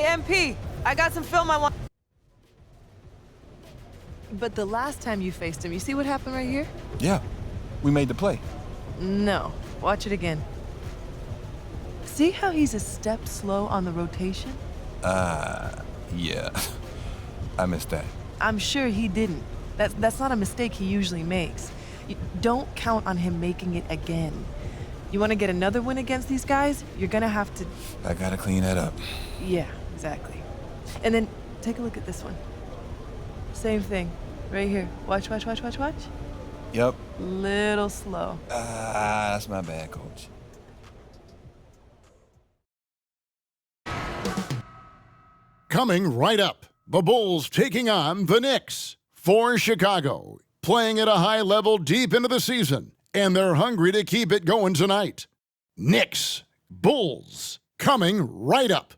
MP, I got some film I want. But the last time you faced him, you see what happened right here? Yeah, we made the play. No. Watch it again. See how he's a step slow on the rotation? Yeah. I missed that. I'm sure he didn't. That's not a mistake he usually makes. Don't count on him making it again. You want to get another win against these guys, you're gonna have to... I gotta clean that up. Yeah, exactly. And then take a look at this one. Same thing. Right here. Watch. Yep. Little slow. That's my bad, coach. Coming right up, the Bulls taking on the Knicks. For Chicago, playing at a high level deep into the season, and they're hungry to keep it going tonight. Knicks, Bulls, coming right up.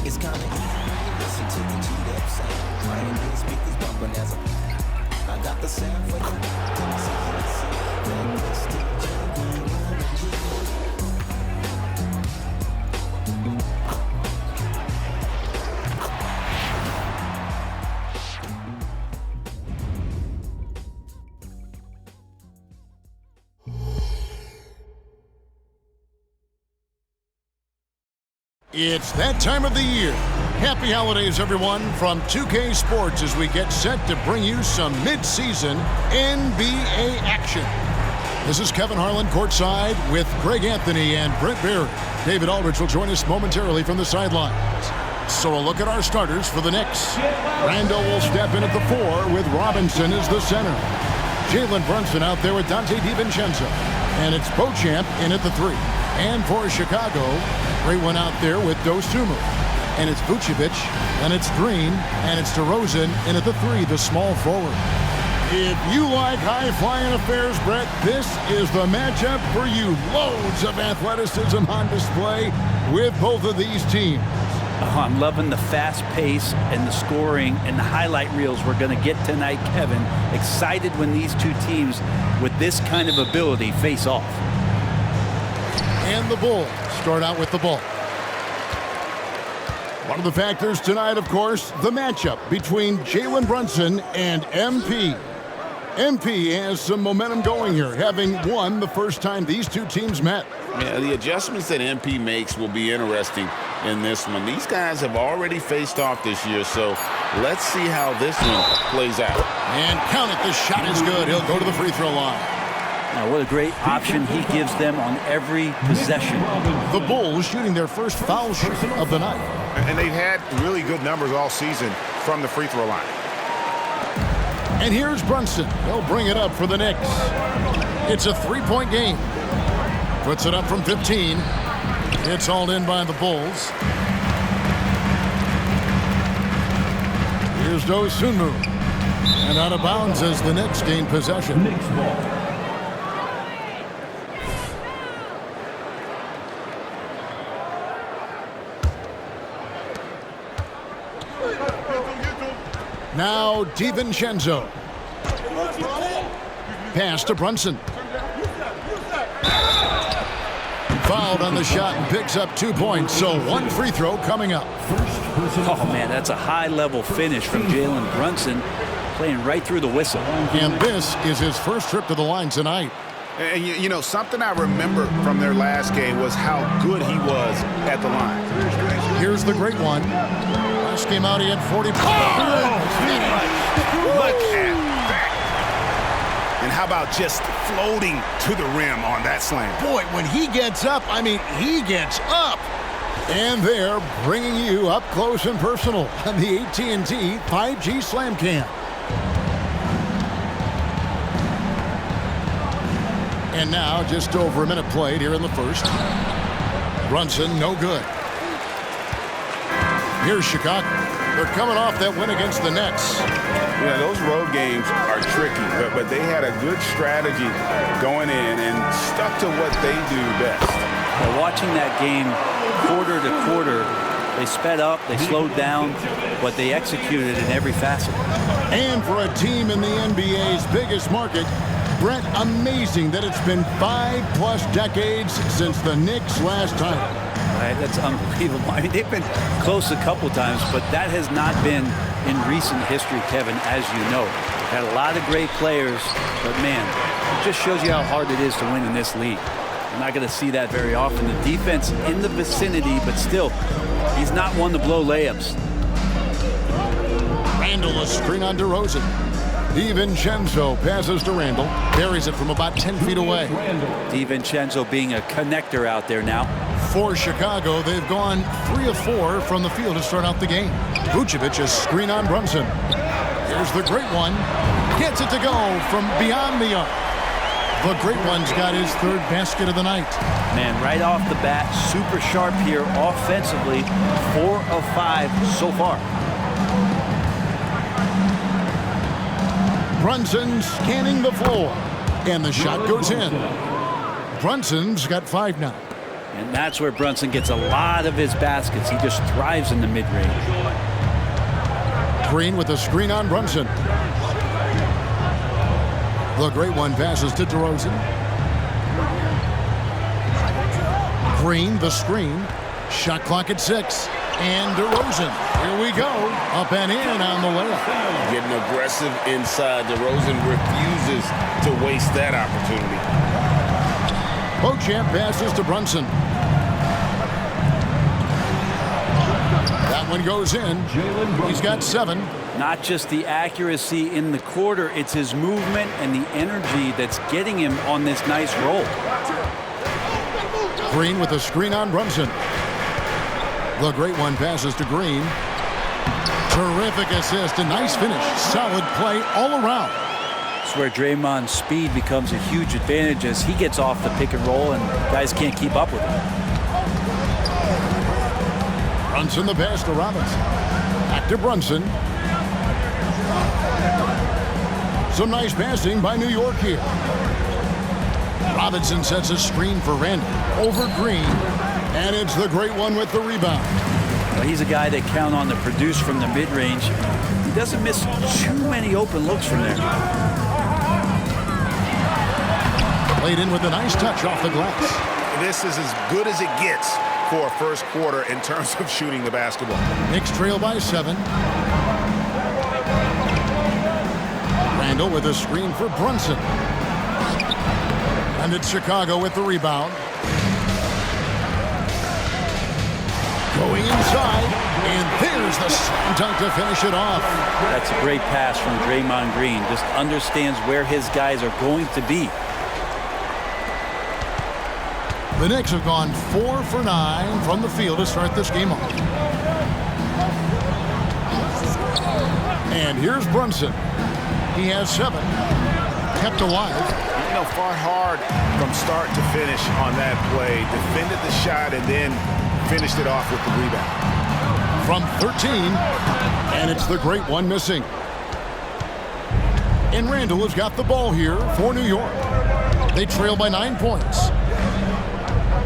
It's kinda easy, listen to the G-Dep sound. Trying to speakers bumping as I got the sound for It's that time of the year. Happy holidays, everyone, from 2K Sports as we get set to bring you some mid-season NBA action. This is Kevin Harlan courtside with Greg Anthony and Brent Barry. David Aldridge will join us momentarily from the sidelines. So a look at our starters for the Knicks. Randall will step in at the 4 with Robinson as the center. Jalen Brunson out there with Dante DiVincenzo. And it's Beauchamp in at the 3. And for Chicago, great one out there with Dosunmu. And it's Vucevic, and it's Green, and it's DeRozan in at the 3, the small forward. If you like high-flying affairs, Brett, this is the matchup for you. Loads of athleticism on display with both of these teams. Oh, I'm loving the fast pace and the scoring and the highlight reels we're going to get tonight, Kevin. Excited when these two teams with this kind of ability face off. And the Bulls start out with the ball. One of the factors tonight, of course, the matchup between Jalen Brunson and MP. MP has some momentum going here, having won the first time these two teams met. Yeah, the adjustments that MP makes will be interesting in this one. These guys have already faced off this year, so let's see how this one plays out. And count it, the shot is good. He'll go to the free throw line. Now, what a great option he gives them on every possession. The Bulls shooting their first foul shot of the night. And they've had really good numbers all season from the free throw line. And here's Brunson. He'll bring it up for the Knicks. It's a three-point game. Puts it up from 15. It's hauled in by the Bulls. Here's Dosunmu. And out of bounds as the Knicks gain possession. Knicks ball. Now DiVincenzo. Pass to Brunson. Fouled on the shot and picks up 2 points. So one free throw coming up. Oh, man, that's a high-level finish from Jalen Brunson, playing right through the whistle. And this is his first trip to the line tonight. And, you know, something I remember from their last game was how good he was at the line. Here's the great one. Last game out, he had 40 points. Look at that. And how about just floating to the rim on that slam? Boy, when he gets up, I mean, he gets up. And they're bringing you up close and personal on the AT&T 5G Slam Cam. And now just over a minute played here in the first. Brunson, no good. Here's Chicago. They're coming off that win against the Nets. Yeah, those road games are tricky. rookie, but they had a good strategy going in and stuck to what they do best. Well, watching that game quarter to quarter, they sped up, they slowed down, but they executed in every facet. And for a team in the NBA's biggest market, Brett, amazing that it's been 5+ decades since the Knicks' last title. Right, that's unbelievable. I mean, they've been close a couple times, but that has not been in recent history, Kevin, as you know. Had a lot of great players, but man, it just shows you how hard it is to win in this league. You're not going to see that very often. The defense in the vicinity, but still, he's not one to blow layups. Randall, a screen on DeRozan. DiVincenzo passes to Randall. Buries it from about 10 feet away. DiVincenzo being a connector out there now. For Chicago, they've gone 3 of 4 from the field to start out the game. Vucevic, a screen on Brunson. Here's the great one. Gets it to go from beyond the arc. The great one's got his 3rd basket of the night. Man, right off the bat, super sharp here offensively. 4 of 5 so far. Brunson scanning the floor. And the shot goes in. Brunson's got 5 now. And that's where Brunson gets a lot of his baskets. He just thrives in the mid-range. Green with a screen on Brunson. The great one passes to DeRozan. Green, the screen. Shot clock at 6. And DeRozan, here we go. Up and in on the layup. Getting aggressive inside. DeRozan refuses to waste that opportunity. Beauchamp passes to Brunson. That one goes in. He's got 7. Not just the accuracy in the quarter, it's his movement and the energy that's getting him on this nice roll. Green with a screen on Brunson. The great one passes to Green. Terrific assist, a nice finish. Solid play all around. It's where Draymond's speed becomes a huge advantage as he gets off the pick and roll and guys can't keep up with him. Brunson the pass to Robinson. Back to Brunson. Some nice passing by New York here. Robinson sets a screen for Randall. Over Green. And it's the great one with the rebound. Well, he's a guy they count on to produce from the mid-range. He doesn't miss too many open looks from there. Played in with a nice touch off the glass. This is as good as it gets for a first quarter in terms of shooting the basketball. Knicks trail by 7. Randall with a screen for Brunson. And it's Chicago with the rebound. Going inside, and there's the slam dunk to finish it off. That's a great pass from Draymond Green. Just understands where his guys are going to be. The Knicks have gone 4 for 9 from the field to start this game off. And here's Brunson. He has 7. Kept alive. You know, fought hard from start to finish on that play. Defended the shot and then finished it off with the rebound. From 13, and it's the great one missing. And Randall has got the ball here for New York. They trail by 9 points.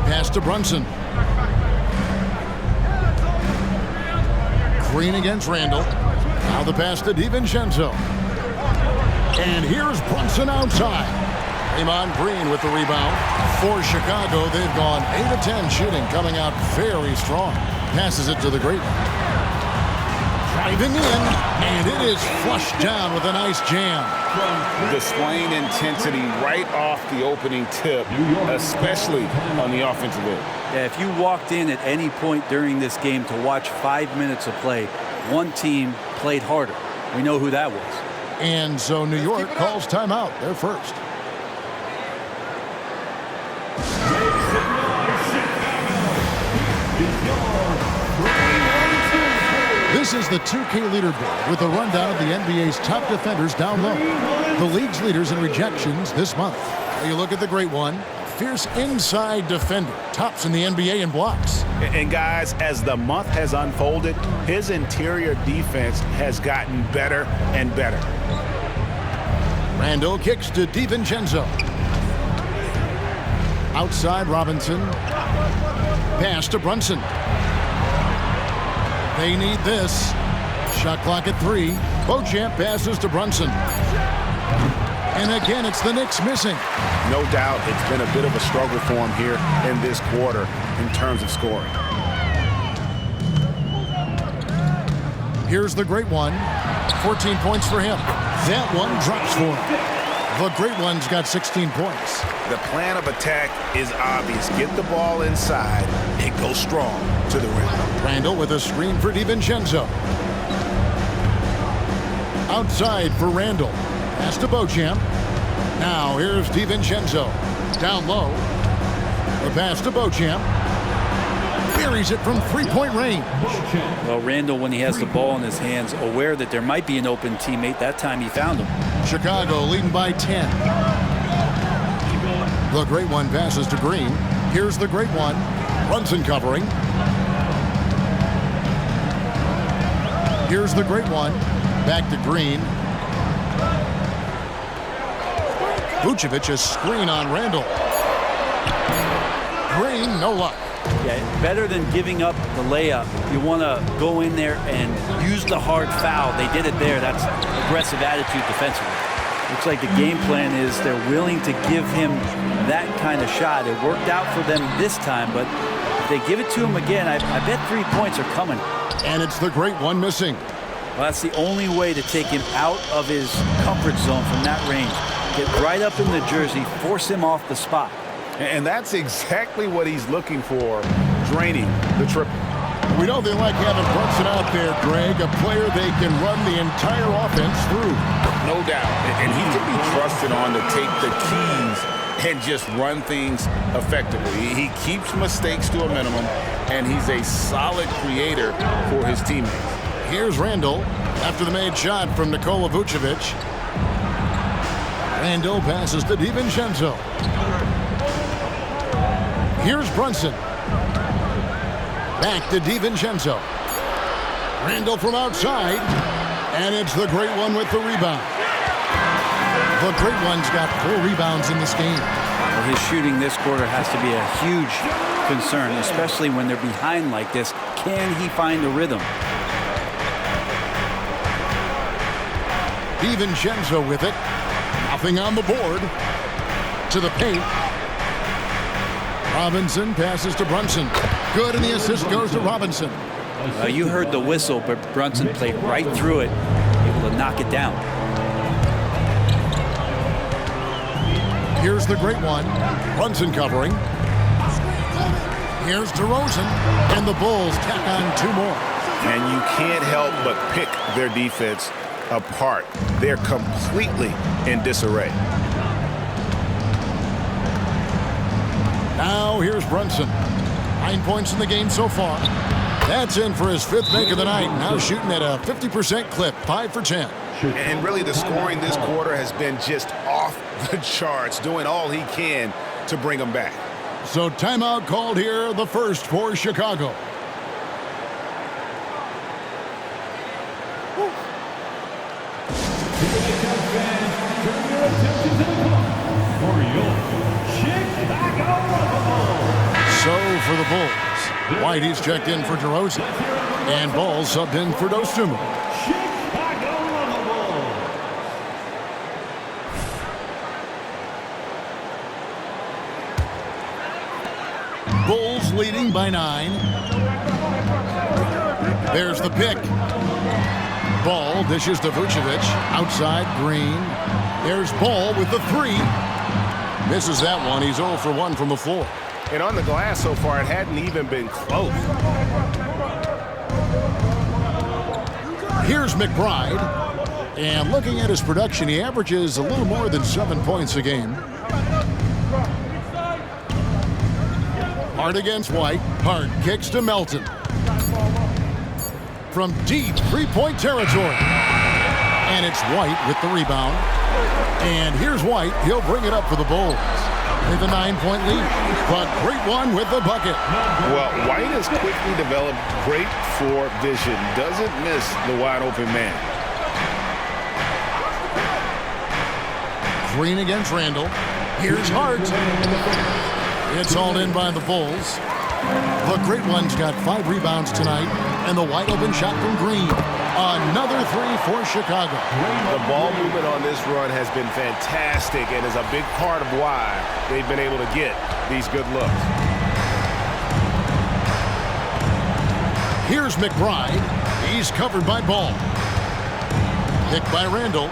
Pass to Brunson. Green against Randall. Now the pass to DiVincenzo. And here's Brunson outside. Draymond Green with the rebound. For Chicago, they've gone 8 of 10 shooting, coming out very strong. Passes it to the great one. Driving in, and it is flushed down with a nice jam. Displaying intensity right off the opening tip, especially on the offensive end. Yeah, if you walked in at any point during this game to watch 5 minutes of play, one team played harder. We know who that was. And so New York calls timeout. They're first. This is the 2K leaderboard with a rundown of the NBA's top defenders down low. The league's leaders in rejections this month. You look at the great one. Fierce inside defender. Tops in the NBA in blocks. And guys, as the month has unfolded, his interior defense has gotten better and better. Randall kicks to DiVincenzo. Outside Robinson. Pass to Brunson. They need this. Shot clock at 3. Beauchamp passes to Brunson. And again, it's the Knicks missing. No doubt it's been a bit of a struggle for him here in this quarter in terms of scoring. Here's the great one. 14 points for him. That one drops for him. The great one's got 16 points. The plan of attack is obvious. Get the ball inside and go strong to the rim. Randall with a screen for DiVincenzo. Outside for Randall. Pass to Beauchamp. Now here's DiVincenzo. Down low. The pass to Beauchamp. Buries it from three-point range. Well, Randall, when he has the ball in his hands, aware that there might be an open teammate, that time he found him. Chicago leading by 10. The great one passes to Green. Here's the great one. Brunson covering. Here's the great one. Back to Green. Vucevic, a screen on Randall. Green, no luck. Yeah, better than giving up the layup. You want to go in there and use the hard foul. They did it there. That's aggressive attitude defensively. Looks like the game plan is they're willing to give him that kind of shot. It worked out for them this time, but if they give it to him again, I bet 3 points are coming. And it's the great one missing. Well, that's the only way to take him out of his comfort zone from that range. Get right up in the jersey, force him off the spot. And that's exactly what he's looking for, draining the triple. We know they like having Brunson out there, Greg, a player they can run the entire offense through. No doubt. And he can be trusted on to take the keys and just run things effectively. He keeps mistakes to a minimum, and he's a solid creator for his teammates. Here's Randall after the made shot from Nikola Vucevic. Randall passes to DiVincenzo. Here's Brunson. Back to DiVincenzo. Randall from outside. And it's the great one with the rebound. The great one's got 4 rebounds in this game. Well, his shooting this quarter has to be a huge concern, especially when they're behind like this. Can he find a rhythm? DiVincenzo with it. Nothing on the board. To the paint. Robinson passes to Brunson. Good, and the assist goes to Robinson. You heard the whistle, but Brunson played right through it, able to knock it down. Here's the great one. Brunson covering. Here's DeRozan, and the Bulls tack on 2 more. And you can't help but pick their defense apart. They're completely in disarray. Now here's Brunson. 9 points in the game so far. That's in for his 5th make of the night. Now shooting at a 50% clip, 5 for 10. And really the scoring this quarter has been just off the charts, doing all he can to bring them back. So timeout called here, the first for Chicago. So for the Bulls, Whitey's checked in for DeRozan, and Ball subbed in for Dosunmu. Bulls leading by 9. There's the pick. Ball dishes to Vucevic. Outside, Green. There's Ball with the 3. Misses that one. He's 0 for 1 from the floor. And on the glass so far, it hadn't even been close. Here's McBride. And looking at his production, he averages a little more than 7 points a game. Hart against White. Hart kicks to Melton. From deep 3-point territory. And it's White with the rebound. And here's White. He'll bring it up for the Bulls. With a 9-point lead. But great one with the bucket. Well, White has quickly developed great floor vision. Doesn't miss the wide open man. Green against Randall. Here's Hart. It's hauled in by the Bulls. The Great Ones got 5 rebounds tonight, and the wide open shot from Green. Another 3 for Chicago. The ball movement on this run has been fantastic and is a big part of why they've been able to get these good looks. Here's McBride. He's covered by Ball. Picked by Randall.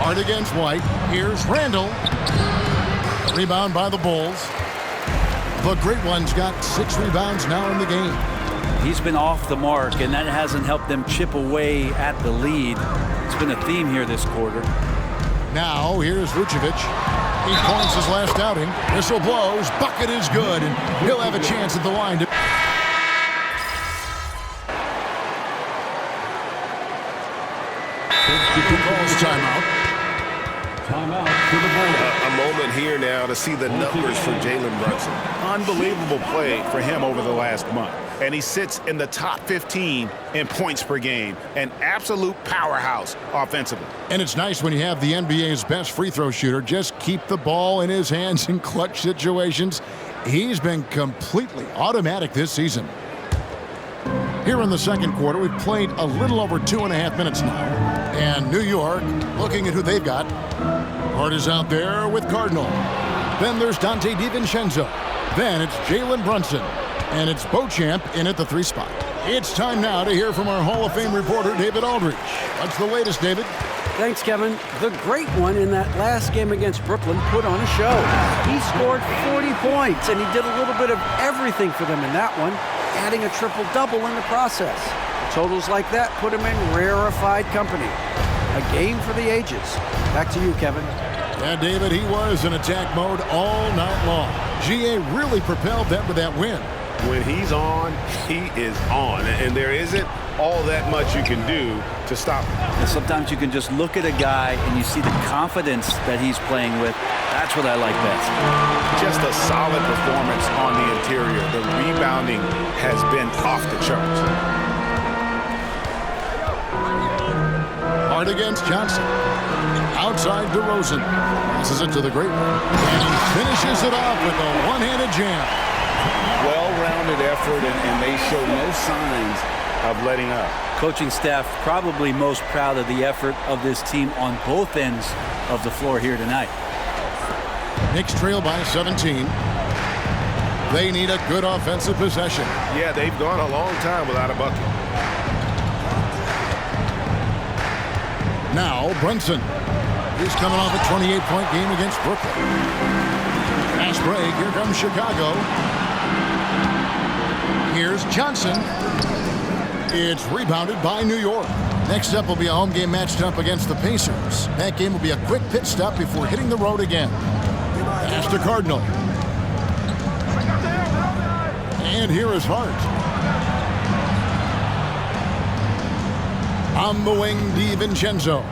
Hart against White. Here's Randall. Rebound by the Bulls. The Great Ones got 6 rebounds now in the game. He's been off the mark, and that hasn't helped them chip away at the lead. It's been a theme here this quarter. Now, here's Vucevic. 8 points his last outing. Whistle blows. Bucket is good, and he'll have a chance at the line to... Calls timeout. A moment here now to see the numbers for Jalen Brunson. Unbelievable play for him over the last month. And he sits in the top 15 in points per game. An absolute powerhouse offensively. And it's nice when you have the NBA's best free throw shooter just keep the ball in his hands in clutch situations. He's been completely automatic this season. Here in the second quarter, we've played a little over 2.5 minutes now. And New York, looking at who they've got. Hart is out there with Cardinal. Then there's Dante DiVincenzo. Then it's Jalen Brunson. And it's Beauchamp in at the 3 spot. It's time now to hear from our Hall of Fame reporter, David Aldridge. What's the latest, David? Thanks, Kevin. The Great One in that last game against Brooklyn put on a show. He scored 40 points, and he did a little bit of everything for them in that one, adding a triple-double in the process. Totals like that put him in rarefied company. A game for the ages. Back to you, Kevin. Yeah, David, he was in attack mode all night long. GA really propelled them to that win. When he's on, he is on. And there isn't all that much you can do to stop him. And sometimes you can just look at a guy and you see the confidence that he's playing with. That's what I like best. Just a solid performance on the interior. The rebounding has been off the charts. Hart against Johnson. Outside DeRozan. Passes it to the Great One. And he finishes it off with a one-handed jam. Well-rounded effort, and they show no signs of letting up. Coaching staff probably most proud of the effort of this team on both ends of the floor here tonight. Knicks trail by 17. They need a good offensive possession. Yeah, they've gone a long time without a bucket. Now Brunson. He's coming off a 28-point game against Brooklyn. Fast break. Here comes Chicago. Here's Johnson. It's rebounded by New York. Next up will be a home game matched up against the Pacers. That game will be a quick pit stop before hitting the road again. Pass to Cardinal. And here is Hart. On the wing, DiVincenzo.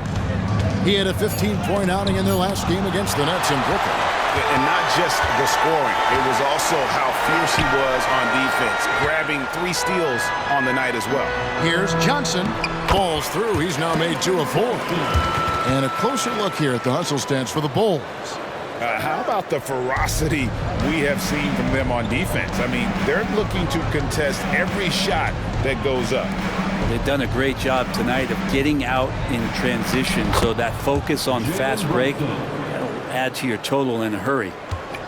He had a 15-point outing in their last game against the Nets in Brooklyn. And not just the scoring. It was also how fierce he was on defense, grabbing 3 steals on the night as well. Here's Johnson. Falls through. He's now made 2 of 4. And a closer look here at the hustle stats for the Bulls. How about the ferocity we have seen from them on defense? I mean, they're looking to contest every shot that goes up. They've done a great job tonight of getting out in transition, so that focus on fast break will add to your total in a hurry.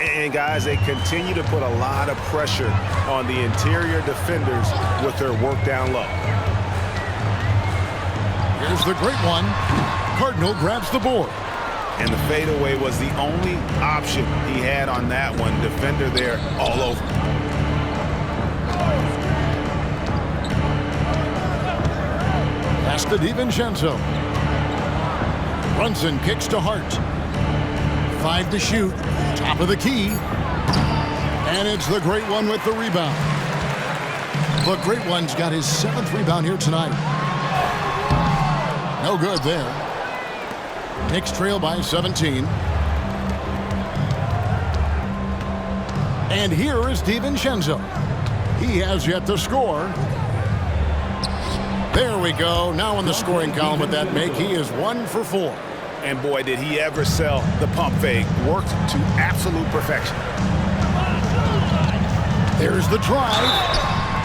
And guys, they continue to put a lot of pressure on the interior defenders with their work down low. Here's the Great One. Cardinal grabs the board. And the fadeaway was the only option he had on that one. Defender there all over. Pass to DiVincenzo. Brunson kicks to Hart. 5 to shoot. Top of the key. And it's the Great One with the rebound. The Great One's got his 7th rebound here tonight. No good there. Knicks trail by 17. And here is DiVincenzo. He has yet to score. There we go. Now in the scoring column with that make, he is 1 for 4. And boy, did he ever sell the pump fake. Worked to absolute perfection. There's the drive.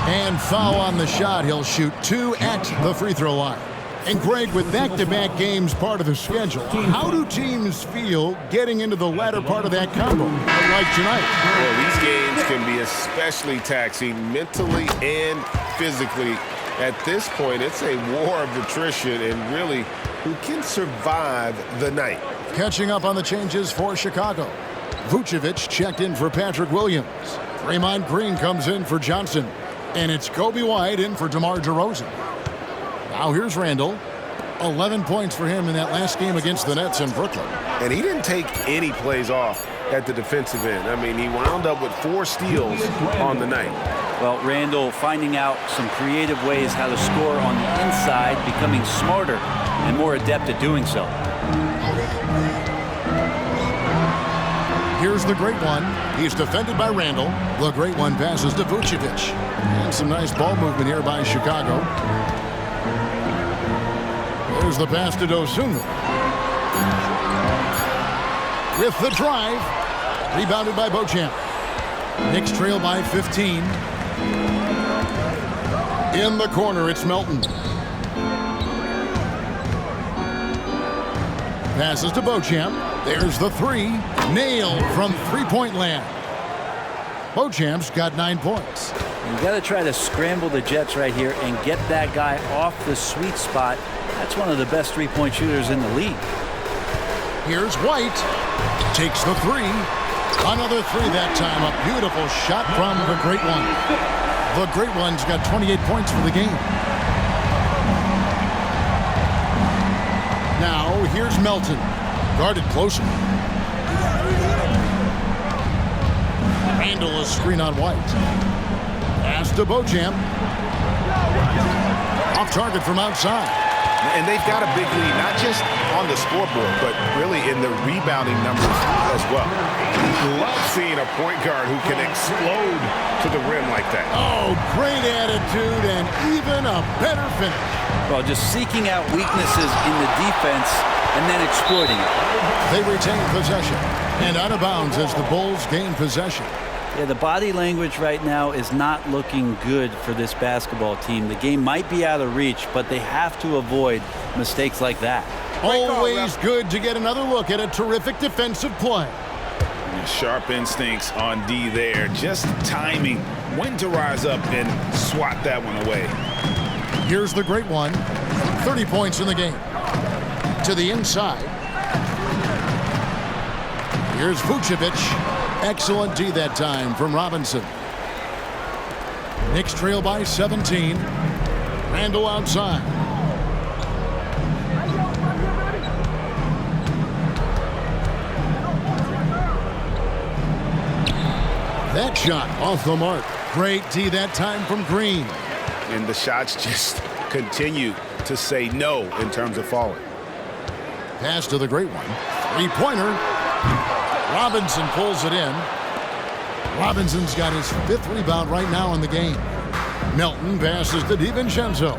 And foul on the shot. He'll shoot 2 at the free throw line. And Greg, with back-to-back games part of the schedule, how do teams feel getting into the latter part of that combo, like tonight? Well, these games can be especially taxing mentally and physically. At this point, it's a war of attrition, and really, who can survive the night? Catching up on the changes for Chicago. Vucevic checked in for Patrick Williams. Draymond Green comes in for Johnson. And it's Kobe White in for DeMar DeRozan. Now here's Randall. 11 points for him in that last game against the Nets in Brooklyn. And he didn't take any plays off at the defensive end. I mean, he wound up with 4 steals on the night. Well, Randall finding out some creative ways how to score on the inside, becoming smarter and more adept at doing so. Here's the great one. He's defended by Randall. The great one passes to Vucevic. And some nice ball movement here by Chicago. There's the pass to Dosunmu. With the drive. Rebounded by Beauchamp. Knicks trail by 15. In the corner, it's Melton. Passes to Beauchamp. There's the 3. Nailed from three-point land. Beauchamp's got 9 points. You got to try to scramble the Jets right here and get that guy off the sweet spot. That's one of the best three-point shooters in the league. Here's White. Takes the 3. Another 3 that time. A beautiful shot from the great one. The great one's got 28 points for the game. Now here's Melton. Guarded closer. Randall is screen on White. Pass to Beauchamp. Off target from outside. And they've got a big lead, not just on the scoreboard, but really in the rebounding numbers as well. Love seeing a point guard who can explode to the rim like that. Oh, great attitude and even a better finish. Well, just seeking out weaknesses in the defense and then exploiting it. They retain possession. And out of bounds as the Bulls gain possession. Yeah, the body language right now is not looking good for this basketball team. The game might be out of reach, but they have to avoid mistakes like that. Always good to get another look at a terrific defensive play. Sharp instincts on D there. Just timing when to rise up and swat that one away. Here's the great one. 30 points in the game. To the inside. Here's Vucevic. Excellent D that time from Robinson. Knicks trail by 17. Randall outside. That shot off the mark. Great D that time from Green. And the shots just continue to say no in terms of falling. Pass to the great one. Three-pointer. Robinson pulls it in. Robinson's got his 5th rebound right now in the game. Melton passes to DiVincenzo.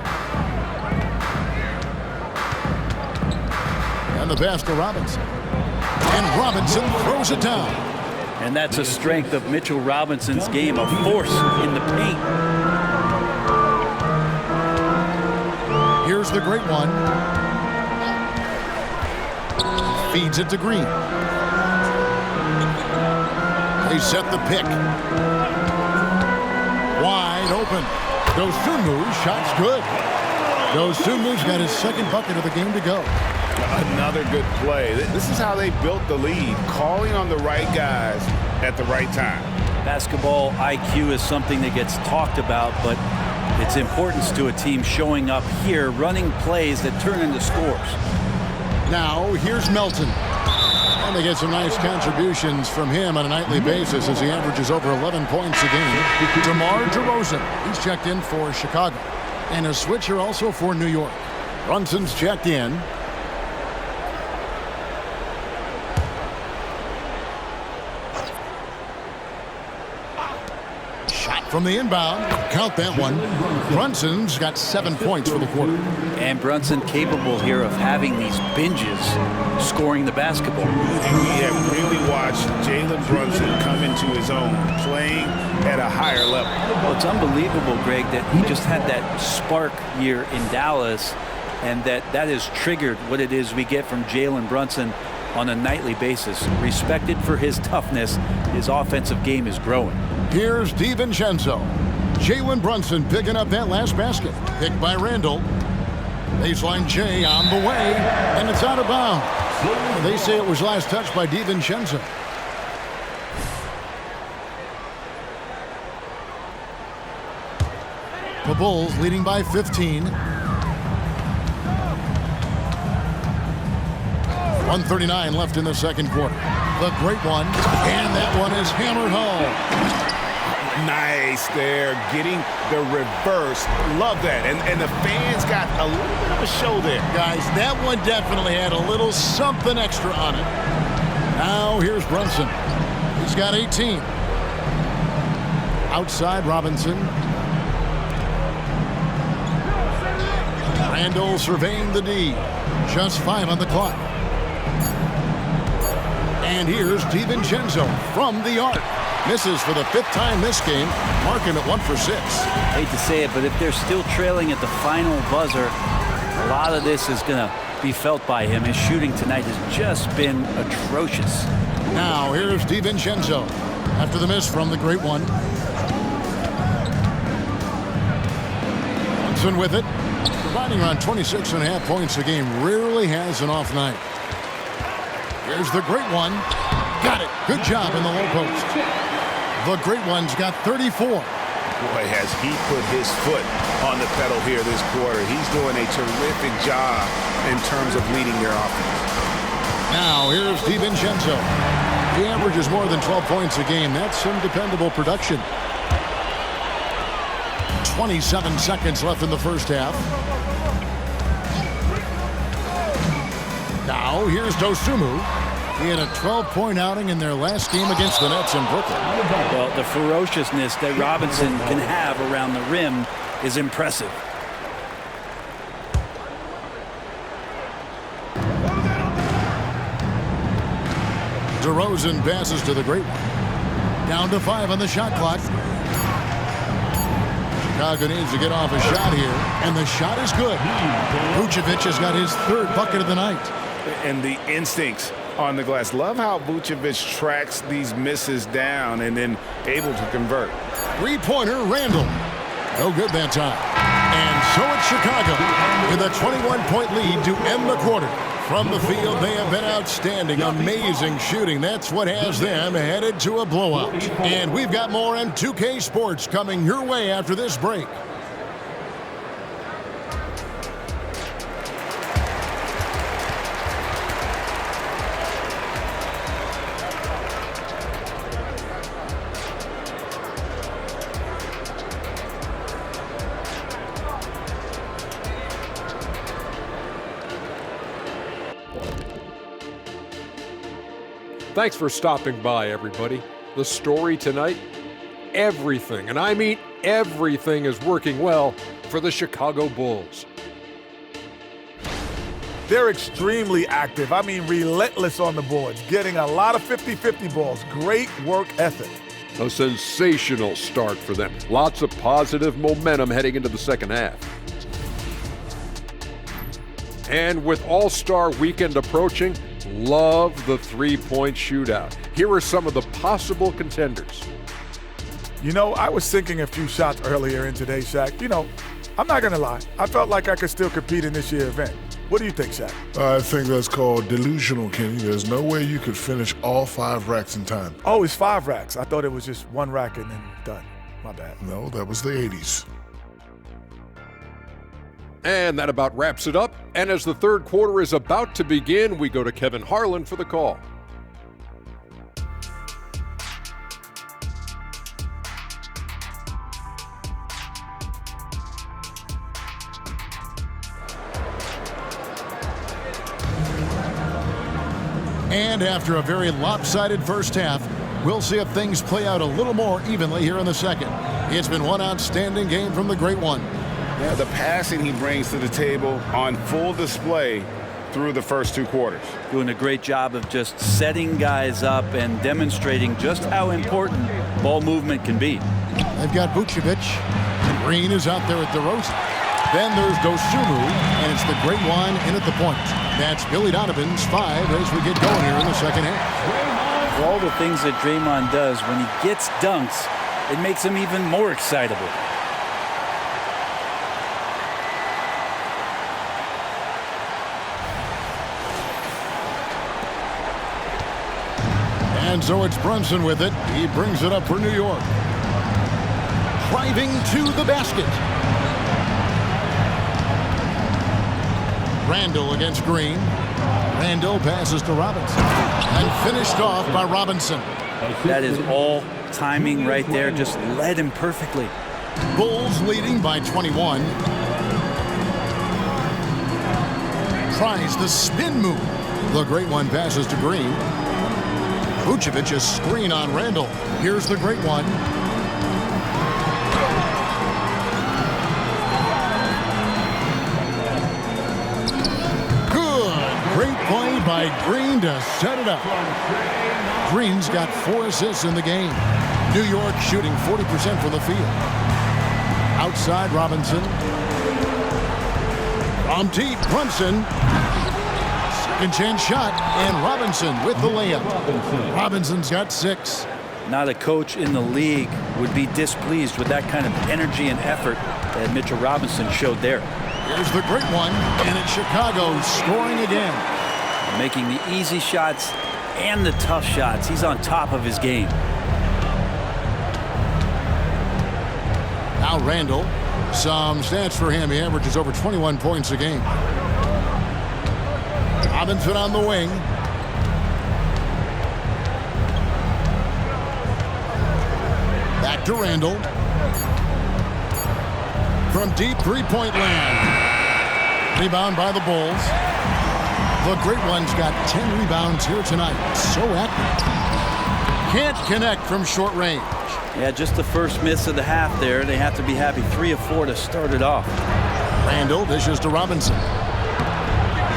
And the pass to Robinson. And Robinson throws it down. And that's a strength of Mitchell Robinson's game, a force in the paint. Here's the great one. Feeds it to Green. They set the pick. Wide open. Dosunmu, shot's good. Dosunmu's got his 2nd bucket of the game to go. Another good play. This is how they built the lead, calling on the right guys at the right time. Basketball IQ is something that gets talked about, but its importance to a team showing up here, running plays that turn into scores. Now, here's Melton. And they get some nice contributions from him on a nightly basis as he averages over 11 points a game. DeMar DeRozan, he's checked in for Chicago. And a switcher also for New York. Brunson's checked in. Shot From the inbound, count that one. Brunson's got 7 points for the quarter. And Brunson capable here of having these binges, scoring the basketball. And we have really watched Jalen Brunson come into his own, playing at a higher level. Well, it's unbelievable, Greg, that he just had that spark year in Dallas, and that has triggered what it is we get from Jalen Brunson on a nightly basis. Respected for his toughness, his offensive game is growing. Here's DiVincenzo. Jalen Brunson picking up that last basket. Picked by Randall. Baseline J on the way, and it's out of bounds. They say it was last touched by DiVincenzo. The Bulls leading by 15. 1:39 left in the second quarter. The great one, and that one is hammered home. Nice there, getting the reverse. Love that. And the fans got a little bit of a show there. Guys, that one definitely had a little something extra on it. Now here's Brunson. He's got 18. Outside Robinson. Randall surveying the D. Just 5 on the clock. And here's DiVincenzo from the arc. Misses for the 5th time this game, marking it 1 for 6. Hate to say it, but if they're still trailing at the final buzzer, a lot of this is going to be felt by him. His shooting tonight has just been atrocious. Now here's DiVincenzo after the miss from the great one. Brunson with it, providing around 26.5 points a game. Rarely has an off night. Here's the great one. Got it. Good job in the low post. The great one's got 34. Boy, has he put his foot on the pedal here this quarter. He's doing a terrific job in terms of leading their offense. Now here's DiVincenzo. He averages more than 12 points a game. That's some dependable production. 27 seconds left in the first half. Now here's Dosunmu. He had a 12-point outing in their last game against the Nets in Brooklyn. Well, the ferociousness that Robinson can have around the rim is impressive. DeRozan passes to the great one. Down to 5 on the shot clock. Chicago needs to get off a shot here, and the shot is good. Vucevic has got his 3rd bucket of the night. And the instincts on the glass. Love how Vucevic tracks these misses down and then able to convert. 3-pointer, Randall. No good that time. And so it's Chicago with a 21-point lead to end the quarter. From the field, they have been outstanding. Amazing shooting. That's what has them headed to a blowout. And we've got more on 2K Sports coming your way after this break. Thanks for stopping by, everybody. The story tonight, everything, and I mean everything, is working well for the Chicago Bulls. They're extremely active. I mean, relentless on the boards, getting a lot of 50-50 balls. Great work ethic. A sensational start for them. Lots of positive momentum heading into the second half. And with All-Star Weekend approaching, love the three-point shootout. Here are some of the possible contenders. You know, I was sinking a few shots earlier in today's, Shaq. You know, I'm not going to lie. I felt like I could still compete in this year's event. What do you think, Shaq? I think that's called delusional, Kenny. There's no way you could finish all 5 racks in time. Oh, it's 5 racks. I thought it was just 1 rack and then done. My bad. No, that was the 80s. And that about wraps it up. And as the third quarter is about to begin, we go to Kevin Harlan for the call. And after a very lopsided first half, We'll see if things play out a little more evenly here in the second. It's been one outstanding game from the great one. Yeah, the passing he brings to the table on full display through the first 2 quarters. Doing a great job of just setting guys up and demonstrating just how important ball movement can be. They've got Vucevic. Green is out there at DeRozan. Then there's Dosunmu, and it's the great one in at the point. That's Billy Donovan's 5 as we get going here in the second half. For all the things that Draymond does, when he gets dunks, it makes him even more excitable. And so it's Brunson with it. He brings it up for New York. Driving to the basket. Randall against Green. Randall passes to Robinson. And finished off by Robinson. That is all timing right there. Just led him perfectly. Bulls leading by 21. Tries the spin move. The great one passes to Green. Vucevic a screen on Randall. Here's the great one. Good. Great play by Green to set it up. Green's got 4 assists in the game. New York shooting 40% from the field. Outside Robinson. From deep, Brunson. Second chance shot, and Robinson with the layup. Robinson's got 6. Not a coach in the league would be displeased with that kind of energy and effort that Mitchell Robinson showed there. Here's the great one, and it's Chicago scoring again. Making the easy shots and the tough shots. He's on top of his game. Now Randall. Some stats for him. He averages over 21 points a game. Robinson on the wing. Back to Randall. From deep three-point land. Rebound by the Bulls. The great one's got 10 rebounds here tonight. So active. Can't connect from short range. Yeah, just the first miss of the half there. They have to be happy. 3 of 4 to start it off. Randall dishes to Robinson.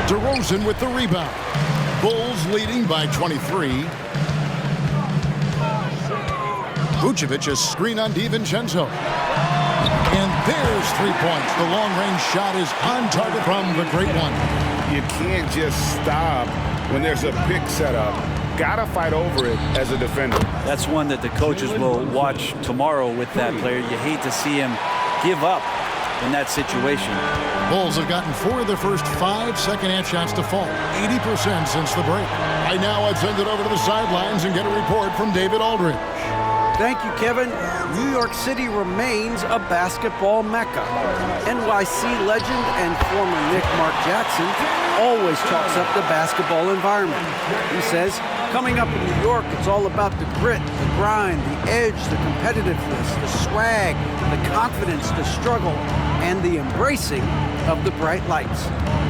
DeRozan with the rebound. Bulls leading by 23. Vucevic a screen on DiVincenzo. And there's 3 points. The long-range shot is on target from the great one. You can't just stop when there's a pick set up. Gotta fight over it as a defender. That's one that the coaches will watch tomorrow with that player. You hate to see him give up in that situation. Bulls have gotten 4 of their first 5 second-half shots to fall. 80% since the break. Right now, I'd send it over to the sidelines and get a report from David Aldridge. Thank you, Kevin. New York City remains a basketball mecca. NYC legend and former Knick Mark Jackson always talks up the basketball environment. He says, coming up in New York, it's all about the grit, the grind, the edge, the competitiveness, the swag, the confidence, the struggle, and the embracing of the bright lights.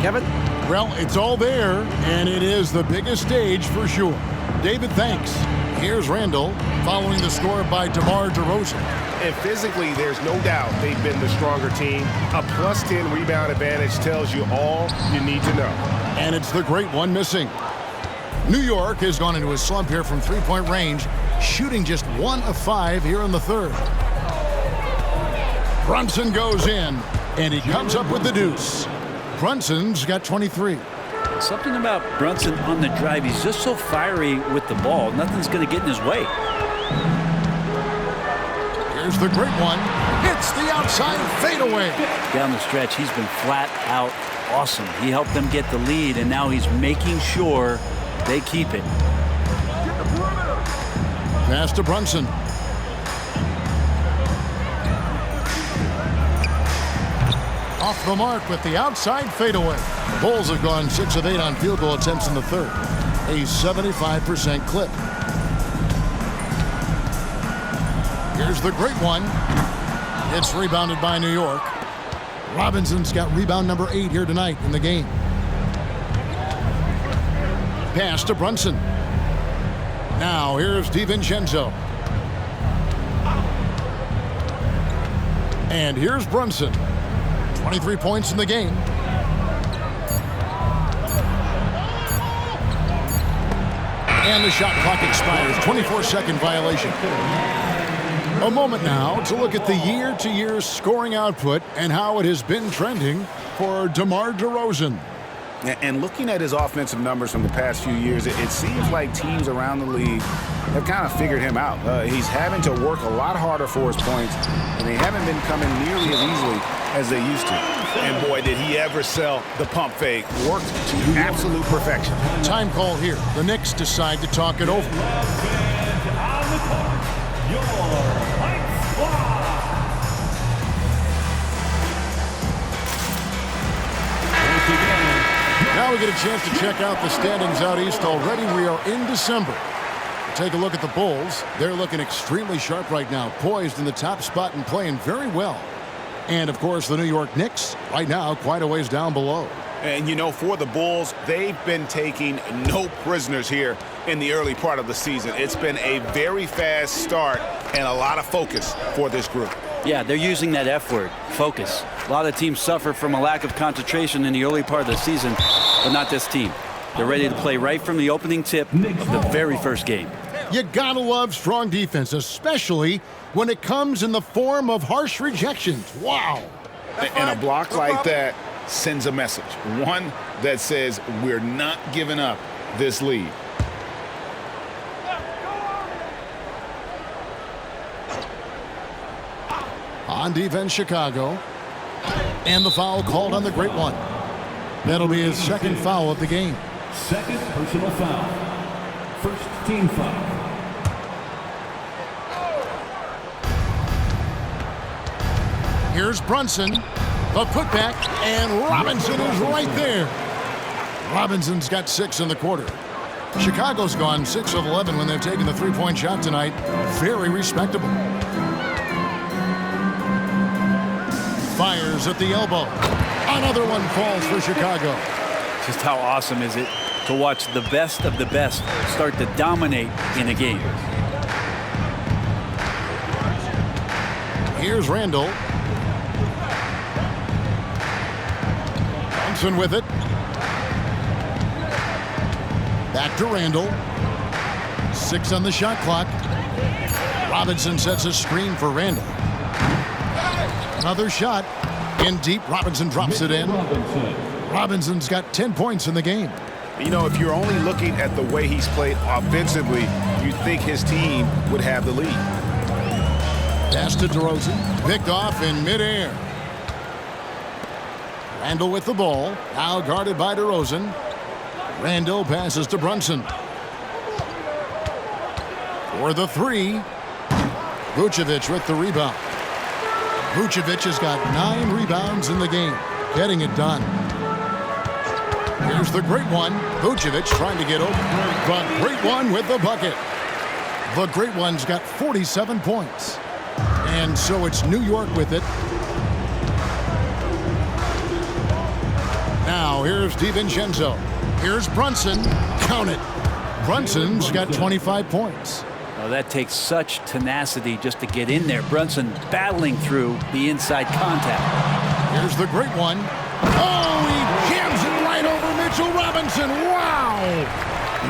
Kevin? Well, it's all there, and it is the biggest stage for sure. David, thanks. Here's Randall, following the score by DeMar DeRozan. And physically, there's no doubt they've been the stronger team. A +10 rebound advantage tells you all you need to know. And it's the great one missing. New York has gone into a slump here from three-point range, shooting just 1 of 5 here in the third. Brunson goes in, and he comes up with the deuce. Brunson's got 23. Something about Brunson on the drive. He's just so fiery with the ball. Nothing's going to get in his way. Here's the great one. It's the outside fadeaway. Down the stretch, he's been flat out awesome. He helped them get the lead, and now he's making sure they keep it. Pass to Brunson. Off the mark with the outside fadeaway. Bulls have gone 6 of 8 on field goal attempts in the third. A 75% clip. Here's the great one. It's rebounded by New York. Robinson's got rebound number 8 here tonight in the game. Pass to Brunson. Now here's DiVincenzo. And here's Brunson. 23 points in the game. And the shot clock expires. 24-second violation. A moment now to look at the year-to-year scoring output and how it has been trending for DeMar DeRozan. And looking at his offensive numbers from the past few years, it seems like teams around the league have kind of figured him out. He's having to work a lot harder for his points, and they haven't been coming nearly as easily as they used to. And boy, did he ever sell the pump fake. Worked to absolute perfection. Time call here. The Knicks decide to talk it over. Now we get a chance to check out the standings out east already. We are in December. Take a look at the Bulls. They're looking extremely sharp right now, poised in the top spot and playing very well. And, of course, the New York Knicks, right now, quite a ways down below. And, you know, for the Bulls, they've been taking no prisoners here in the early part of the season. It's been a very fast start and a lot of focus for this group. Yeah, they're using that F word, focus. A lot of teams suffer from a lack of concentration in the early part of the season, but not this team. They're ready to play right from the opening tip of the very first game. You gotta love strong defense, especially when it comes in the form of harsh rejections. Wow. And a block like that sends a message. One that says we're not giving up this lead. On defense, Chicago. And the foul called on the great one. That'll be his second foul of the game. Second personal foul. First team foul. Here's Brunson. The putback, and Robinson is right there. Robinson's got 6 in the quarter. Chicago's gone 6 of 11 when they've taken the three-point shot tonight. Very respectable. Fires at the elbow. Another one falls for Chicago. Just how awesome is it to watch the best of the best start to dominate in a game. Here's Randall. Brunson with it. Back to Randall. 6 on the shot clock. Robinson sets a screen for Randall. Another shot. In deep, Robinson drops it in. Robinson's got 10 points in the game. You know, if you're only looking at the way he's played offensively, you'd think his team would have the lead. Pass to DeRozan. Picked off in midair. Randall with the ball. Now guarded by DeRozan. Randall passes to Brunson. For the three. Vucevic with the rebound. Vucevic has got 9 rebounds in the game. Getting it done. Here's the great one. Vucevic trying to get open. The great one with the bucket. The great one's got 47 points. And so it's New York with it. Now here's DiVincenzo. Here's Brunson. Count it. Brunson's got 25 points. Oh, that takes such tenacity just to get in there. Brunson battling through the inside contact. Here's the great one. Oh, he jams it right over Mitchell Robinson. Wow.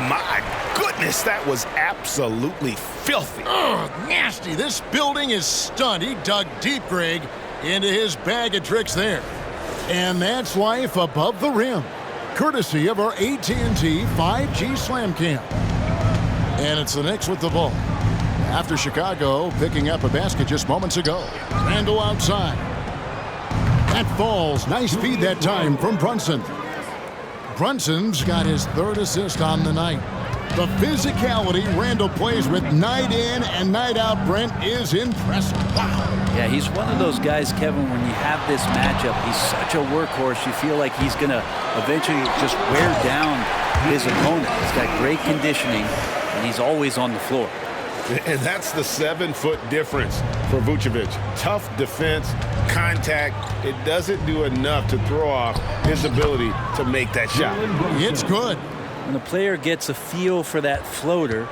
My goodness, that was absolutely filthy. Ugh, nasty. This building is stunned. He dug deep, Greg, into his bag of tricks there. And that's life above the rim, courtesy of our AT&T 5G Slam Cam. And it's the Knicks with the ball. After Chicago picking up a basket just moments ago. Randall outside. That falls. Nice feed that time from Brunson. Brunson's got his 3rd assist on the night. The physicality Randall plays with night in and night out, Brent, is impressive. Wow. Yeah, he's one of those guys, Kevin, when you have this matchup, he's such a workhorse. You feel like he's going to eventually just wear down his opponent. He's got great conditioning, and he's always on the floor. And that's the 7-foot difference for Vucevic. Tough defense, contact. It doesn't do enough to throw off his ability to make that shot. It's good. When a player gets a feel for that floater,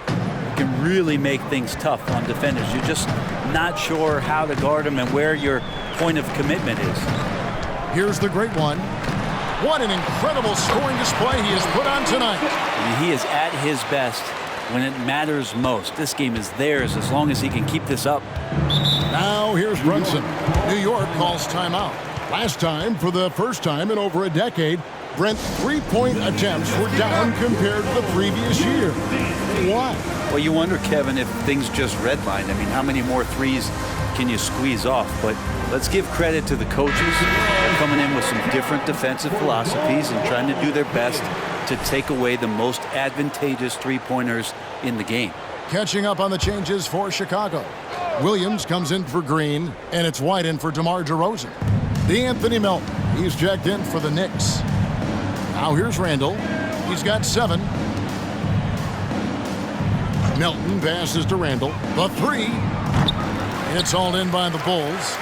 can really make things tough on defenders. You're just not sure how to guard them and where your point of commitment is. Here's the great one. What an incredible scoring display he has put on tonight. I mean, he is at his best when it matters most. This game is theirs as long as he can keep this up. Now here's Brunson. New York calls timeout. Last time, for the first time in over a decade, Brent's three-point attempts were down compared to the previous year. Why? Well, you wonder, Kevin, if things just redlined. I mean, how many more threes can you squeeze off? But let's give credit to the coaches. They're coming in with some different defensive philosophies and trying to do their best to take away the most advantageous three-pointers in the game. Catching up on the changes for Chicago. Williams comes in for Green, and it's White in for DeMar DeRozan. D'Anthony Melton, he's checked in for the Knicks. Now here's Randall. He's got 7. Melton passes to Randall. The 3. It's all in by the Bulls.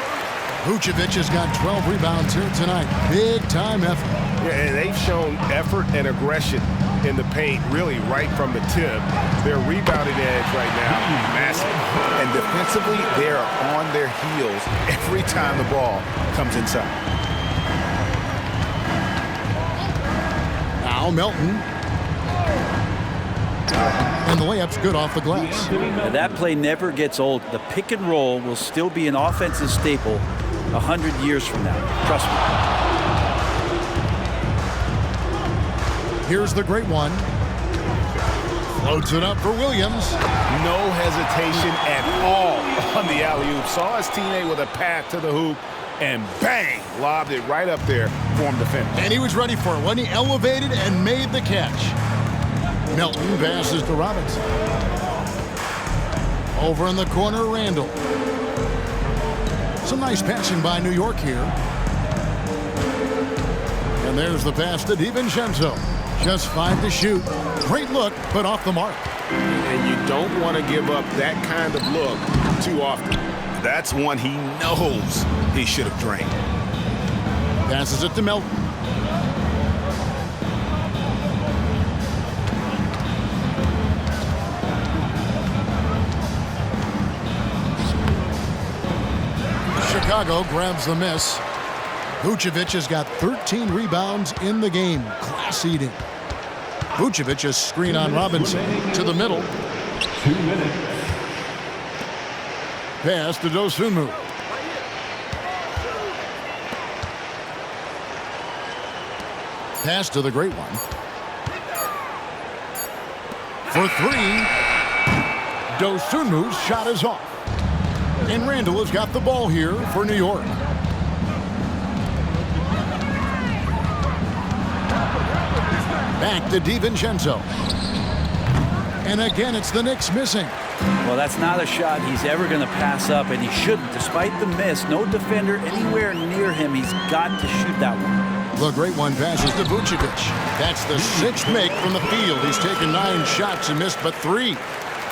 Vucevic has got 12 rebounds here tonight. Big time effort. Yeah, and they've shown effort and aggression in the paint really right from the tip. Their rebounding edge right now, massive. And defensively, they are on their heels every time the ball comes inside. Now Melton. And the layup's good off the glass. Now, that play never gets old. The pick and roll will still be an offensive staple 100 years from now. Trust me. Here's the great one. Floats it up for Williams. No hesitation at all on the alley-oop. Saw his teammate with a path to the hoop, and bang, lobbed it right up there for him to finish. And he was ready for it when he elevated and made the catch. Melton passes to Robinson. Over in the corner, Randall. Some nice passing by New York here. And there's the pass to DiVincenzo. Just 5 to shoot. Great look, but off the mark. And you don't want to give up that kind of look too often. That's one he knows he should have drained. Passes it to Melton. Chicago grabs the miss. Vucevic has got 13 rebounds in the game. Class eating. Vucevic a screen on Robinson to the middle. 2 minutes. Pass to Dosunmu. Pass to the great one. For 3. Dosunmu's shot is off. And Randall has got the ball here for New York. Back to DiVincenzo. And again, it's the Knicks missing. Well, that's not a shot he's ever going to pass up, and he shouldn't. Despite the miss, no defender anywhere near him. He's got to shoot that one. The great one passes to Vucevic. That's the 6th make from the field. He's taken 9 shots and missed but 3.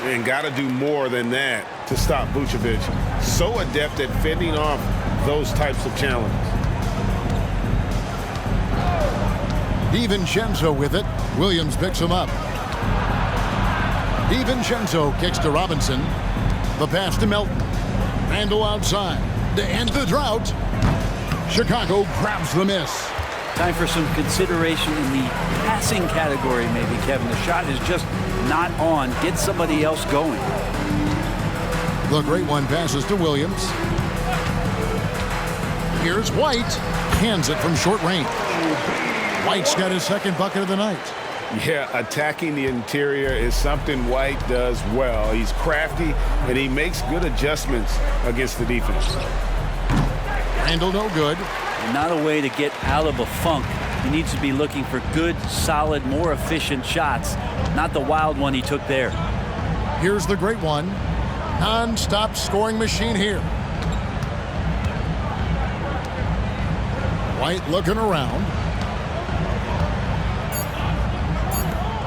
And got to do more than that to stop Vucevic. So adept at fending off those types of challenges. DiVincenzo with it. Williams picks him up. DiVincenzo kicks to Robinson. The pass to Melton. Randall outside. To end the drought. Chicago grabs the miss. Time for some consideration in the passing category, maybe, Kevin. The shot is just not on. Get somebody else going. The great one passes to Williams. Here's White. Hands it from short range. White's got his 2nd bucket of the night. Yeah, attacking the interior is something White does well. He's crafty, and he makes good adjustments against the defense. Randall no good. Not a way to get out of a funk. He needs to be looking for good, solid, more efficient shots, not the wild one he took there. Here's the great one. Non-stop scoring machine here. White looking around.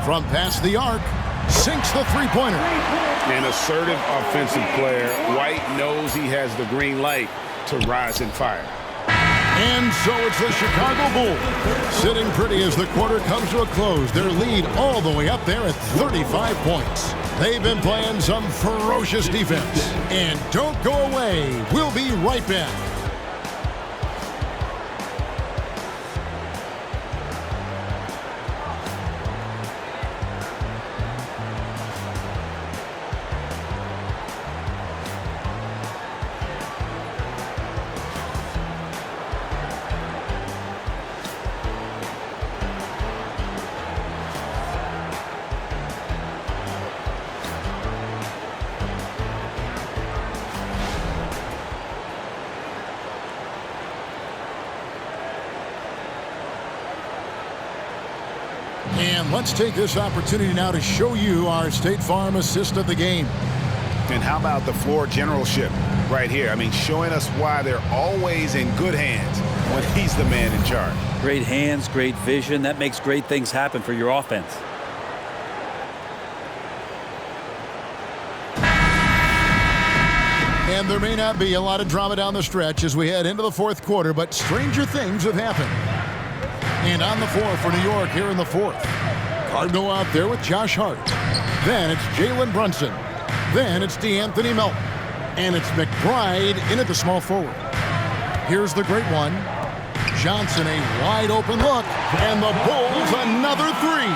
From past the arc, sinks the three-pointer. An assertive offensive player. White knows he has the green light to rise and fire. And so it's the Chicago Bulls sitting pretty as the quarter comes to a close. Their lead all the way up there at 35 points. They've been playing some ferocious defense. And don't go away. We'll be right back. And let's take this opportunity now to show you our State Farm assist of the game. And how about the floor generalship right here? I mean, showing us why they're always in good hands when he's the man in charge. Great hands, great vision. That makes great things happen for your offense. And there may not be a lot of drama down the stretch as we head into the fourth quarter, but stranger things have happened. And on the floor for New York here in the fourth. Cardinal out there with Josh Hart. Then it's Jalen Brunson. Then it's DeAnthony Melton. And it's McBride in at the small forward. Here's the great one. Johnson, a wide open look. And the Bulls another three.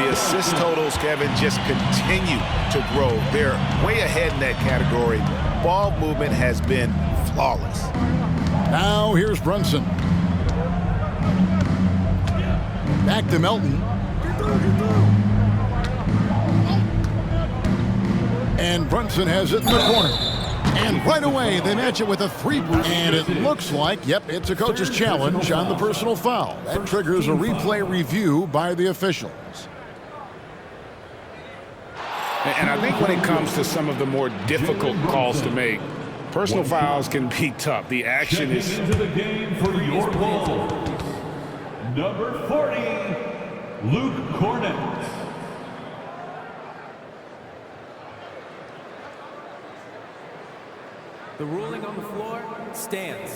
The assist totals, Kevin, just continue to grow. They're way ahead in that category. Ball movement has been flawless. Now here's Brunson. Back to Melton. And Brunson has it in the corner. And right away, they match it with a three. And it looks like, yep, it's a coach's challenge on the personal foul. That triggers a replay review by the officials. And I think when it comes to some of the more difficult calls to make, personal fouls can be tough. The action is... Into the game for your ball. Number 40, Luke Cornett. The ruling on the floor stands.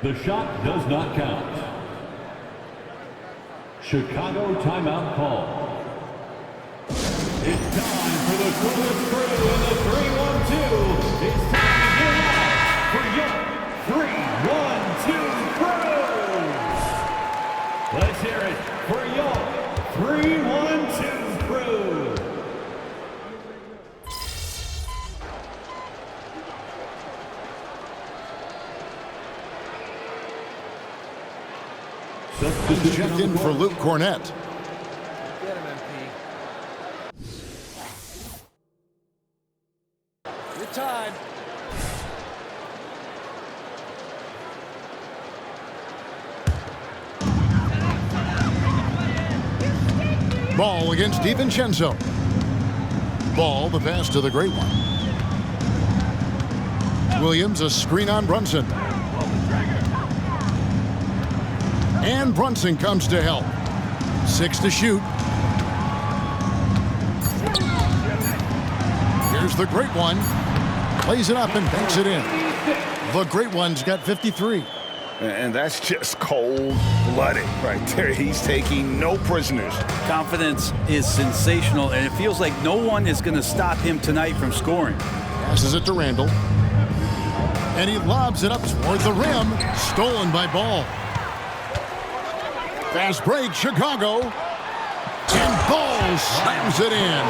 The shot does not count. Chicago timeout call. It's time for the Columbus Crew in the 3-1-2. It's time to get out for your 3-1-2 Crews. Let's hear it for your 3-1-2 Crew. Checked in for Luke Cornett. Get him, MP. Your time. Ball against DiVincenzo. Ball, the pass to the great one. Williams, a screen on Brunson. And Brunson comes to help. 6 to shoot. Here's the great one. Plays it up and banks it in. The great one's got 53. And that's just cold-blooded right there. He's taking no prisoners. Confidence is sensational, and it feels like no one is going to stop him tonight from scoring. Passes it to Randall. And he lobs it up toward the rim. Stolen by Ball. Fast break, Chicago. And Ball slams it in.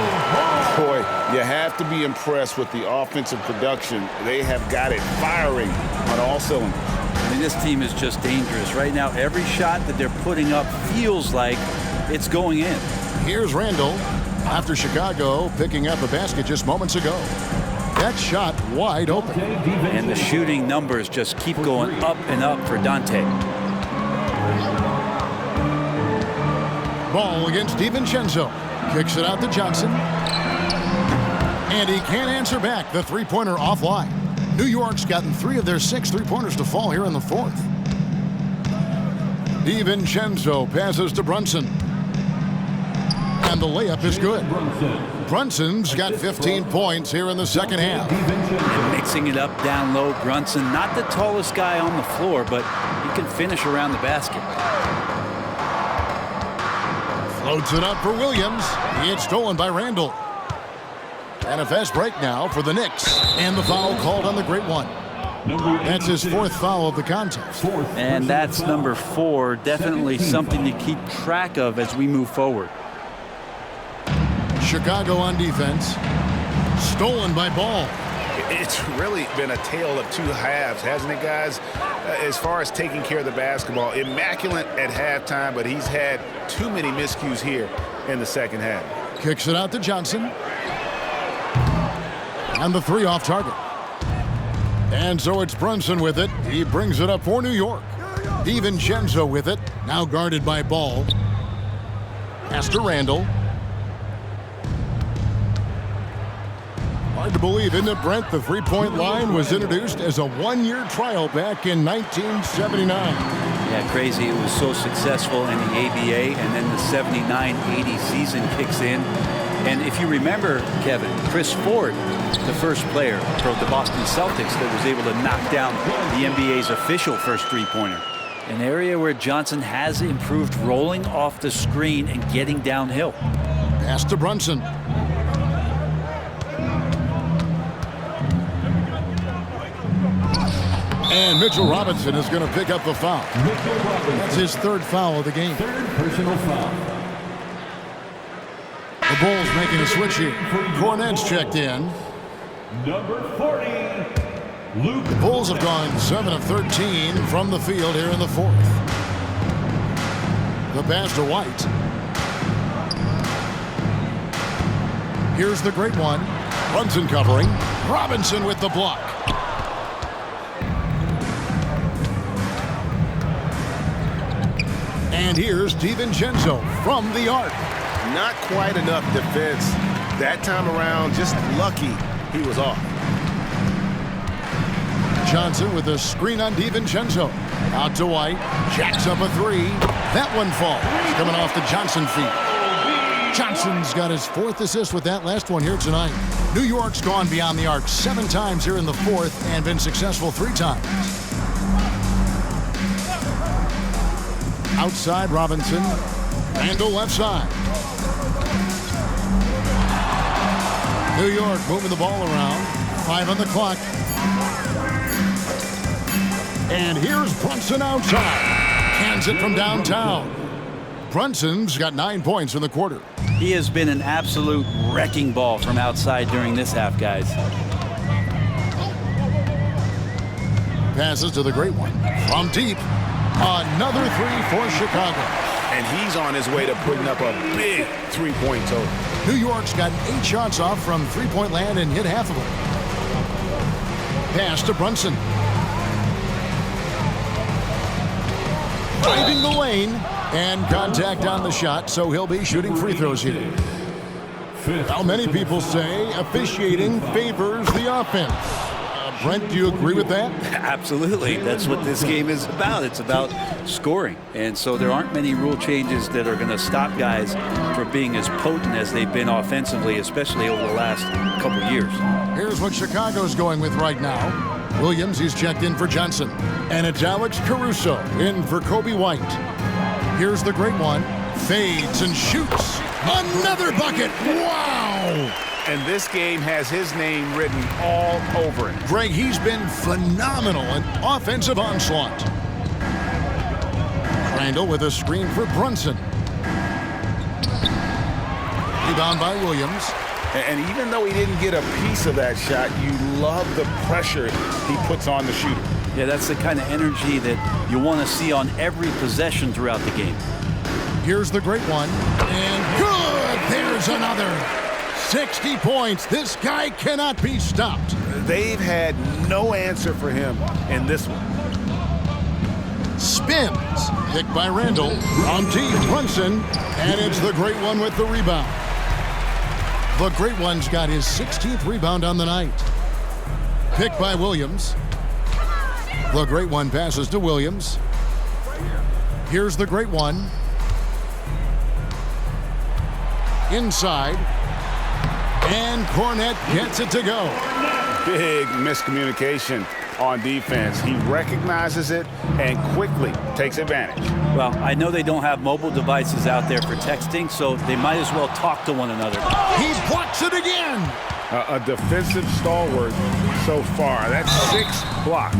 Boy, you have to be impressed with the offensive production. They have got it firing on all cylinders. I mean, this team is just dangerous. Right now, every shot that they're putting up feels like it's going in. Here's Randall after Chicago picking up a basket just moments ago. That shot wide open. And the shooting numbers just keep going up and up for Dante. Ball against DiVincenzo. Kicks it out to Johnson. And he can't answer back. The three-pointer offline. New York's gotten 3 of their 6 three-pointers to fall here in the fourth. DiVincenzo passes to Brunson. And the layup is good. Brunson's got 15 points here in the second half. Mixing it up down low. Brunson, not the tallest guy on the floor, but he can finish around the basket. Floats it up for Williams. It's stolen by Randall. And a fast break now for the Knicks. And the foul called on the great one. That's his fourth foul of the contest. And that's number 4. Definitely something to keep track of as we move forward. Chicago on defense. Stolen by Ball. It's really been a tale of two halves, hasn't it, guys? As far as taking care of the basketball, immaculate at halftime, but he's had too many miscues here in the second half. Kicks it out to Johnson. And the 3 off target. And so it's Brunson with it. He brings it up for New York. DiVincenzo with it. Now guarded by Ball. Pass to Randall. Hard to believe, isn't it, Brent? The three-point line was introduced as a one-year trial back in 1979. Yeah, crazy. It was so successful in the ABA, and then the 79-80 season kicks in. And if you remember, Kevin, Chris Ford, the first player for the Boston Celtics that was able to knock down the NBA's official first three-pointer. An area where Johnson has improved rolling off the screen and getting downhill. Pass to Brunson. And Mitchell Robinson is going to pick up the foul. That's his 3rd foul of the game. 3rd personal foul. The Bulls making a switch here. Cornette's checked in. Number 40, Luke. The Bulls have gone 7 of 13 from the field here in the 4th. The pass to White. Here's the great one. Brunson covering. Robinson with the block. And here's DiVincenzo from the arc. Not quite enough defense that time around. Just lucky he was off. Johnson with a screen on DiVincenzo. Out to White. Jacks up a 3. That one falls. Coming off the Johnson feet. Johnson's got his 4th assist with that last one here tonight. New York's gone beyond the arc 7 times here in the 4th and been successful 3 times. Outside Robinson. Randall left side. New York moving the ball around. 5 on the clock. And here's Brunson outside. Cans it from downtown. Brunson's got 9 points in the quarter. He has been an absolute wrecking ball from outside during this half, guys. Passes to the great one. From deep. Another 3 for Chicago. And he's on his way to putting up a big 3-point total. New York's got 8 shots off from three-point land and hit half of them. Pass to Brunson. Driving the lane. And contact on the shot, so he'll be shooting free throws here. Now, many people say officiating favors the offense. Brent, do you agree with that? Absolutely. That's what this game is about. It's about scoring. And so there aren't many rule changes that are going to stop guys from being as potent as they've been offensively, especially over the last couple years. Here's what Chicago's going with right now. Williams, he's checked in for Johnson. And it's Alex Caruso in for Kobe White. Here's the great one. Fades and shoots. Another bucket. Wow! And this game has his name written all over it. Greg, he's been phenomenal in offensive onslaught. Randall with a screen for Brunson. Rebound by Williams. And even though he didn't get a piece of that shot, you love the pressure he puts on the shooter. Yeah, that's the kind of energy that you want to see on every possession throughout the game. Here's the great one. And good! There's another. 60 points. This guy cannot be stopped. They've had no answer for him in this one. Spins. Picked by Randall. On deep, Brunson. And it's the great one with the rebound. The great one's got his 16th rebound on the night. Picked by Williams. The great one passes to Williams. Here's the great one. Inside. And Cornette gets it to go. Big miscommunication on defense. He recognizes it and quickly takes advantage. Well, I know they don't have mobile devices out there for texting, so they might as well talk to one another. He blocks it again. A defensive stalwart so far. That's 6 blocks.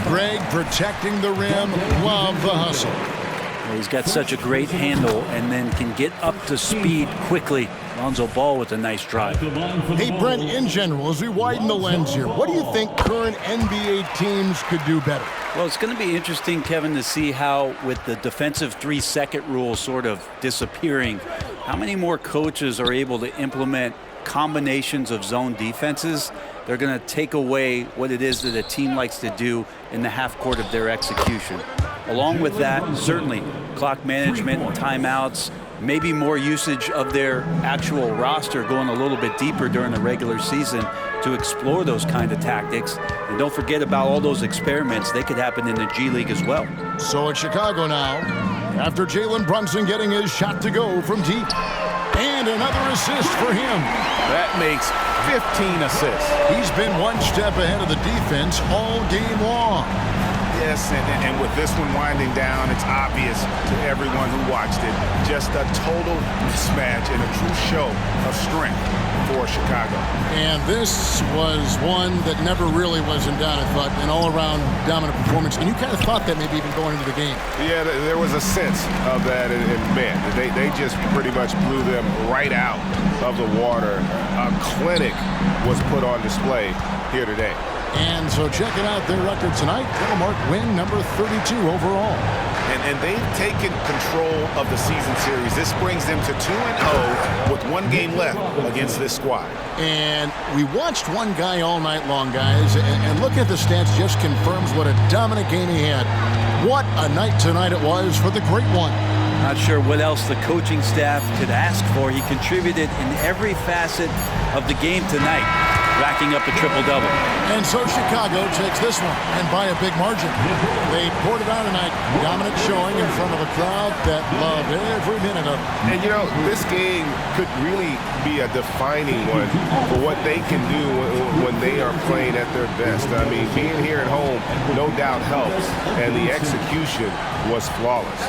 Greg protecting the rim. Love the hustle. Well, he's got such a great handle and then can get up to speed quickly. Lonzo Ball with a nice drive. Hey, Brent, in general, as we widen the lens here, what do you think current NBA teams could do better? Well, it's going to be interesting, Kevin, to see how, with the defensive 3-second rule sort of disappearing, how many more coaches are able to implement combinations of zone defenses. They're going to take away what it is that a team likes to do in the half court of their execution. Along with that, certainly clock management and timeouts, maybe more usage of their actual roster going a little bit deeper during the regular season to explore those kind of tactics. And don't forget about all those experiments. They could happen in the G League as well. So it's Chicago now, after Jalen Brunson getting his shot to go from deep. And another assist for him. That makes 15 assists. He's been one step ahead of the defense all game long. Yes, and with this one winding down, it's obvious to everyone who watched it. Just a total mismatch and a true show of strength for Chicago. And this was one that never really was in doubt, I thought, an all-around dominant performance. And you kind of thought that maybe even going into the game. Yeah, there was a sense of that, and man, they just pretty much blew them right out of the water. A clinic was put on display here today. And so checking out their record tonight, it'll mark win number 32 overall. And they've taken control of the season series. This brings them to 2-0 with 1 game left against this squad. And we watched one guy all night long, guys, and looking at the stats just confirms what a dominant game he had. What a night tonight it was for the Great One. Not sure what else the coaching staff could ask for. He contributed in every facet of the game tonight, racking up a triple-double. And so Chicago takes this one, and by a big margin. They poured it on tonight. Dominant showing in front of a crowd that loved every minute of it. And, you know, this game could really be a defining one for what they can do when they are playing at their best. I mean, being here at home no doubt helps, and the execution was flawless.